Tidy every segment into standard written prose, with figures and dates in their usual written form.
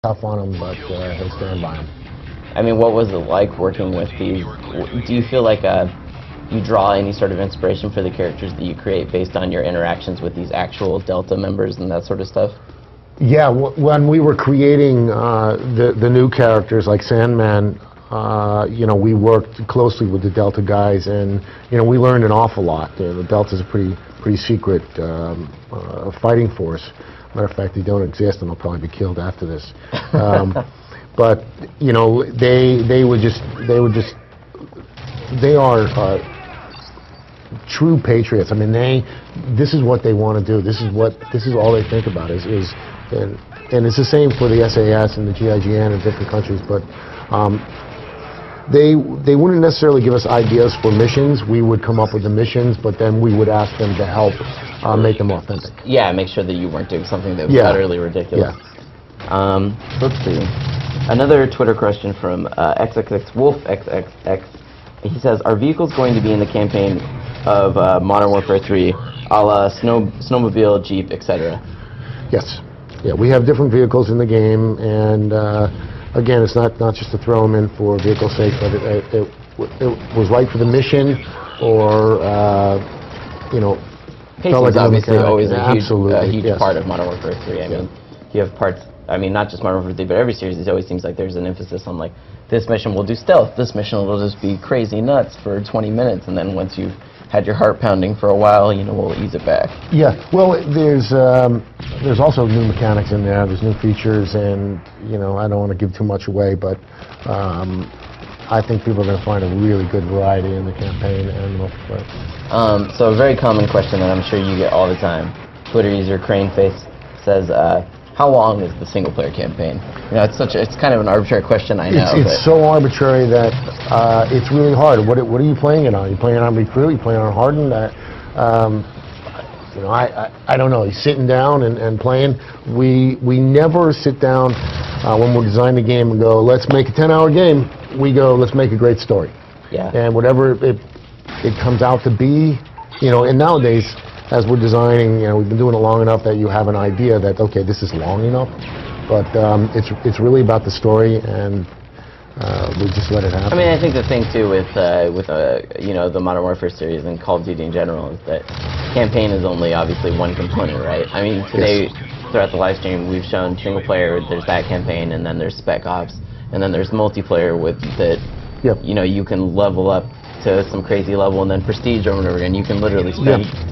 tough on him, but he'll stand by him. I mean, what was it like working with these? Do you feel like you draw any sort of inspiration for the characters that you create based on your interactions with these actual Delta members and that sort of stuff? Yeah, when we were creating the new characters like Sandman, we worked closely with the Delta guys, and we learned an awful lot. The Delta's a pretty secret fighting force. Matter of fact, they don't exist, and they'll probably be killed after this. But they are true patriots. I mean, this is what they want to do. This is all they think about and it's the same for the SAS and the GIGN in different countries. But they wouldn't necessarily give us ideas for missions. We would come up with the missions, but then we would ask them to help make them authentic. Yeah, make sure that you weren't doing something that was utterly ridiculous. Yeah. Let's see. Another Twitter question from XXXWolfXXX. He says, are vehicles going to be in the campaign of Modern Warfare 3, a la snowmobile, Jeep, etc.? Yes. Yeah, we have different vehicles in the game, and again, it's not just to throw them in for vehicle's sake, but it was right for the mission, or Pacing's obviously always a huge yes. part of Modern Warfare 3. I mean, you have parts. I mean, not just Modern Warfare 3, but every series. It always seems like there's an emphasis on like this mission will do stealth, this mission will just be crazy nuts for 20 minutes, and then once you've had your heart pounding for a while, we'll ease it back. Yeah, well, there's also new mechanics in there. There's new features, and I don't want to give too much away, but I think people are going to find a really good variety in the campaign and multiplayer. So a very common question that I'm sure you get all the time. Twitter user Craneface says, how long is the single-player campaign? It's kind of an arbitrary question, I know. It's so arbitrary that it's really hard. What are you playing it on? Are you playing it on Recruit? Are you playing it on Hardened? I don't know. You're sitting down and playing. We never sit down when we're designing a game and go, let's make a 10-hour game. We go, let's make a great story. Yeah. And whatever it comes out to be, and nowadays, as we're designing, we've been doing it long enough that you have an idea that, okay, this is long enough, but it's really about the story, and we just let it happen. I mean, I think the thing too with the Modern Warfare series and Call of Duty in general is that campaign is only obviously one component, right? I mean, today throughout the live stream we've shown single player. There's that campaign, and then there's Spec Ops, and then there's multiplayer with that. Yep. You can level up to some crazy level, and then Prestige over and over again. You can literally spend. Yep.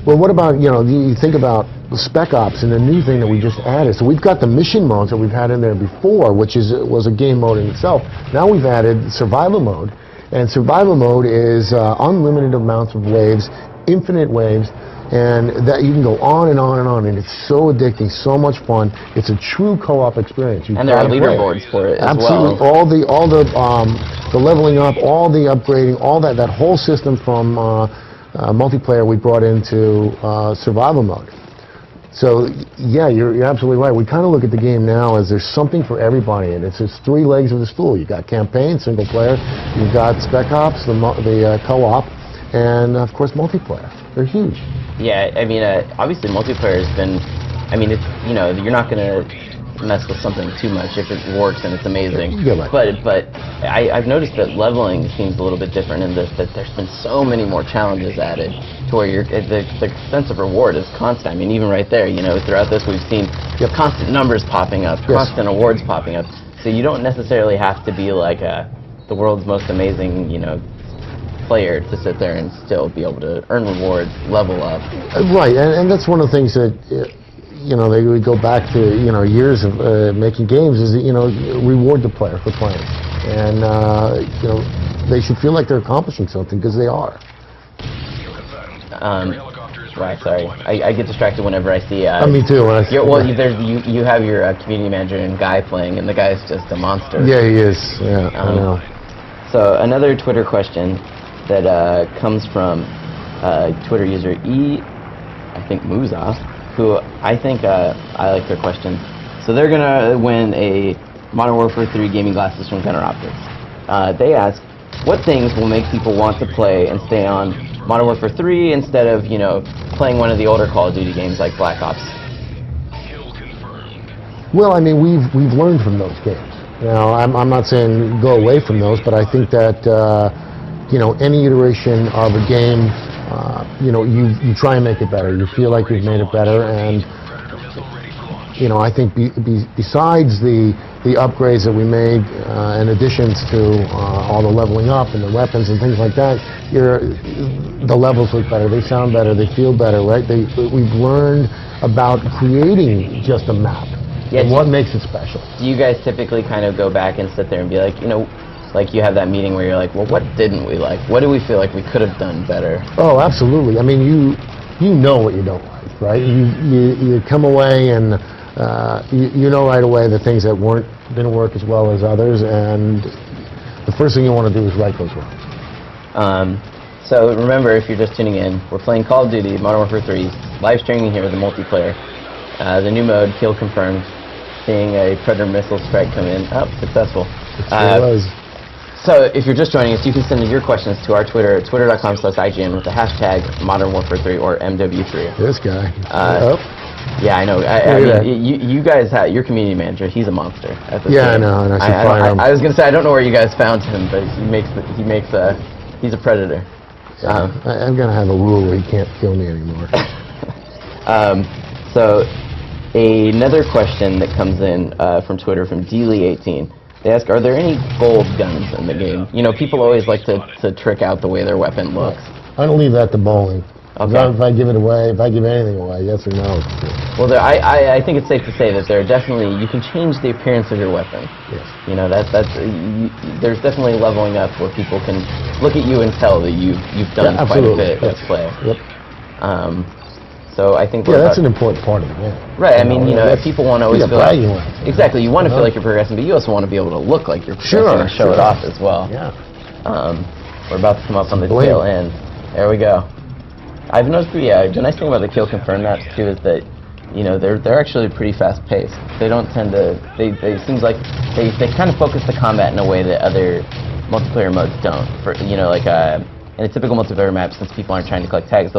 Well, what about, you think about the Spec Ops and the new thing that we just added. So we've got the mission modes that we've had in there before, which was a game mode in itself. Now we've added survival mode, and survival mode is unlimited amounts of waves, infinite waves, and that you can go on and on and on, and it's so addicting, so much fun. It's a true co-op experience. And there are leaderboards for it as well. Absolutely, all the leveling up, all the upgrading, all that whole system from multiplayer we brought into survival mode. So yeah, you're absolutely right. We kind of look at the game now as there's something for everybody, and it's just three legs of the stool. You got campaign, single player, you've got Spec Ops, the co-op, and of course multiplayer. They're huge. Yeah, I mean, obviously multiplayer has been. I mean, it's you're not going to mess with something too much if it works and it's amazing. Yeah, right. But I've noticed that leveling seems a little bit different in this, that there's been so many more challenges added to where the sense of reward is constant. I mean, even right there, throughout this we've seen constant numbers popping up, constant awards popping up. So you don't necessarily have to be like the world's most amazing, player to sit there and still be able to earn rewards, level up. Right, and that's one of the things that they would go back to years of making games is reward the player for playing, and they should feel like they're accomplishing something because they are. Right, sorry, I get distracted whenever I see. Me too. You have your community manager and Guy playing, and the guy's just a monster. Yeah, he is. Yeah, I know. So another Twitter question that comes from Twitter user I think Muza, who I think I like their question. So they're gonna win a Modern Warfare 3 gaming glasses from Gunner Optics. They ask, what things will make people want to play and stay on Modern Warfare 3 instead of playing one of the older Call of Duty games like Black Ops? Well, I mean, we've learned from those games. Now, I'm not saying go away from those, but I think that any iteration of a game, you try and make it better. You feel like you've made it better, and I think besides the upgrades that we made and additions to all the leveling up and the weapons and things like that, the levels look better, they sound better, they feel better, right? We've learned about creating just a map and what makes it special. Do you guys typically kind of go back and sit there and be like, like you have that meeting where you're like, well, what didn't we like? What do we feel like we could have done better? Oh, absolutely. I mean, you know what you don't like, right? You come away and you know right away the things that didn't work as well as others, and the first thing you want to do is right those wrongs. So remember, if you're just tuning in, we're playing Call of Duty Modern Warfare 3, live streaming here with the multiplayer. The new mode, kill confirmed. Seeing a Predator missile strike come in. Oh, successful. It was. So if you're just joining us, you can send in your questions to our Twitter at twitter.com/IGN with the hashtag Modern Warfare 3 or MW3. This guy. Yeah, I know. I mean, you guys have your community manager. He's a monster. At this I game. know, and I should find him. I was gonna say I don't know where you guys found him, but he's a predator. I'm gonna have a rule where he can't kill me anymore. So another question that comes in from Twitter from Dealey18. They ask, are there any gold guns in the game? People always like to trick out the way their weapon looks. I'm gonna leave that to bowling. Okay. If I give it away, if I give anything away, yes or no. Well, I think it's safe to say that there are definitely, you can change the appearance of your weapon. Yes. There's definitely leveling up where people can look at you and tell that you've done quite a bit as a player. Yep. So I think that's an important part of the game. Right. I mean, if people want to always feel like, exactly, you want to feel like you're progressing, but you also want to be able to look like you're progressing and show it off as well. Yeah. We're about to come up on the tail end. There we go. I've noticed the nice thing about the kill confirm maps too is that they're actually pretty fast paced. They don't tend to they seems like they kind of focus the combat in a way that other multiplayer modes don't. For in a typical multiplayer map, since people aren't trying to collect tags, they'll